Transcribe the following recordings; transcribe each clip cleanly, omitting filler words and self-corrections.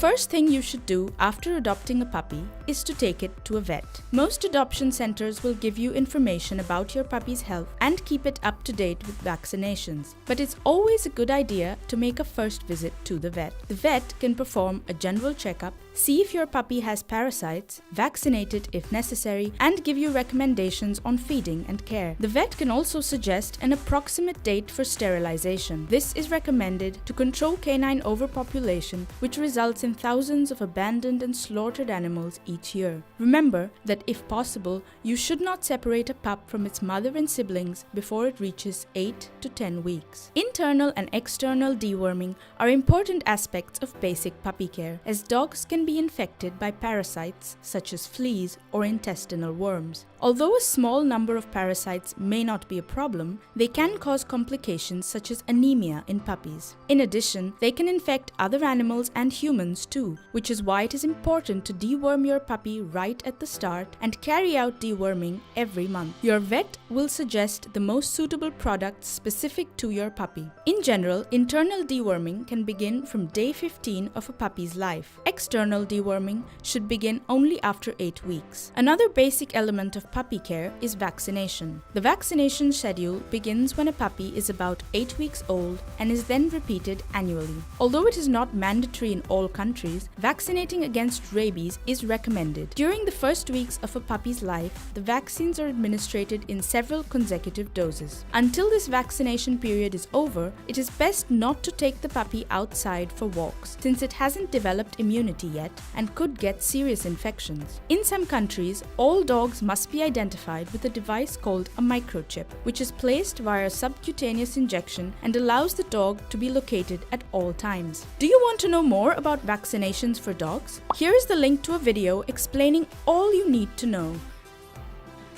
First thing you should do after adopting a puppy is to take it to a vet. Most adoption centers will give you information about your puppy's health and keep it up to date with vaccinations. But it's always a good idea to make a first visit to the vet. The vet can perform a general checkup, see if your puppy has parasites, vaccinate it if necessary, and give you recommendations on feeding and care. The vet can also suggest an approximate date for sterilization. This is recommended to control canine overpopulation, which results in thousands of abandoned and slaughtered animals each year. Remember that if possible, you should not separate a pup from its mother and siblings before it reaches 8 to 10 weeks. Internal and external deworming are important aspects of basic puppy care, as dogs can be infected by parasites such as fleas or intestinal worms. Although a small number of parasites may not be a problem, they can cause complications such as anemia in puppies. In addition, they can infect other animals and humans too, which is why it is important to deworm your puppy right at the start and carry out deworming every month. Your vet will suggest the most suitable products specific to your puppy. In general, internal deworming can begin from day 15 of a puppy's life. External deworming should begin only after 8 weeks. Another basic element of puppy care is vaccination. The vaccination schedule begins when a puppy is about 8 weeks old and is then repeated annually. Although it is not mandatory in all countries, vaccinating against rabies is recommended. During the first weeks of a puppy's life, the vaccines are administered in several consecutive doses. Until this vaccination period is over, it is best not to take the puppy outside for walks, since it hasn't developed immunity yet and could get serious infections. In some countries, all dogs must be identified with a device called a microchip, which is placed via a subcutaneous injection and allows the dog to be located at all times. Do you want to know more about vaccinations for dogs? Here is the link to a video explaining all you need to know.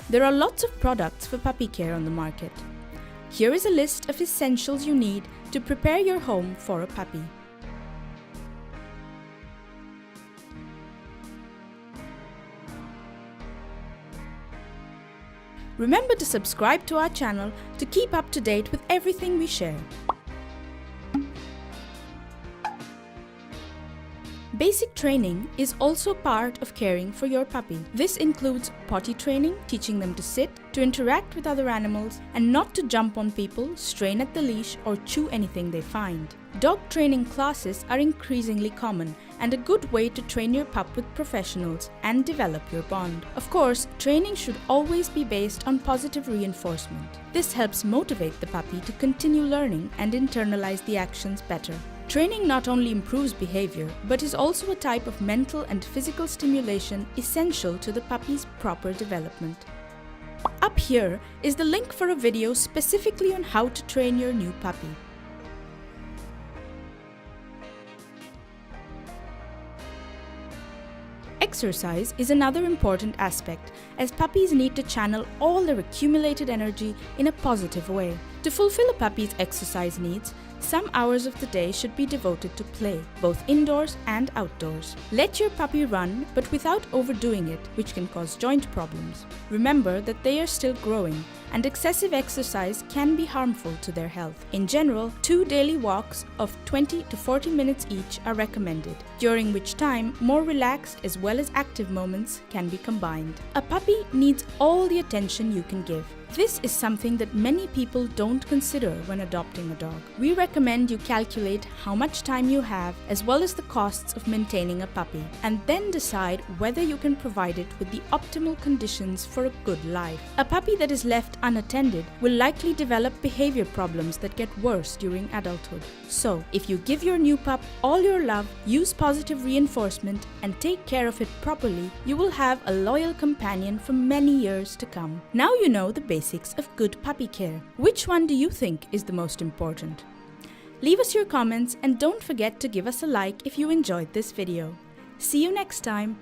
There are lots of products for puppy care on the market. Here is a list of essentials you need to prepare your home for a puppy. Remember to subscribe to our channel to keep up to date with everything we share. Basic training is also part of caring for your puppy. This includes potty training, teaching them to sit, to interact with other animals, and not to jump on people, strain at the leash, or chew anything they find. Dog training classes are increasingly common and a good way to train your pup with professionals and develop your bond. Of course, training should always be based on positive reinforcement. This helps motivate the puppy to continue learning and internalize the actions better. Training not only improves behavior, but is also a type of mental and physical stimulation essential to the puppy's proper development. Up here is the link for a video specifically on how to train your new puppy. Exercise is another important aspect, as puppies need to channel all their accumulated energy in a positive way. To fulfill a puppy's exercise needs, some hours of the day should be devoted to play, both indoors and outdoors. Let your puppy run, but without overdoing it, which can cause joint problems. Remember that they are still growing, and excessive exercise can be harmful to their health. In general, 2 daily walks of 20 to 40 minutes each are recommended, during which time more relaxed as well as active moments can be combined. A puppy needs all the attention you can give. This is something that many people don't consider when adopting a dog. We recommend you calculate how much time you have as well as the costs of maintaining a puppy, and then decide whether you can provide it with the optimal conditions for a good life. A puppy that is left unattended will likely develop behavior problems that get worse during adulthood. So, if you give your new pup all your love, use positive reinforcement, and take care of it properly, you will have a loyal companion for many years to come. Now you know the basics of good puppy care. Which one do you think is the most important? Leave us your comments and don't forget to give us a like if you enjoyed this video. See you next time!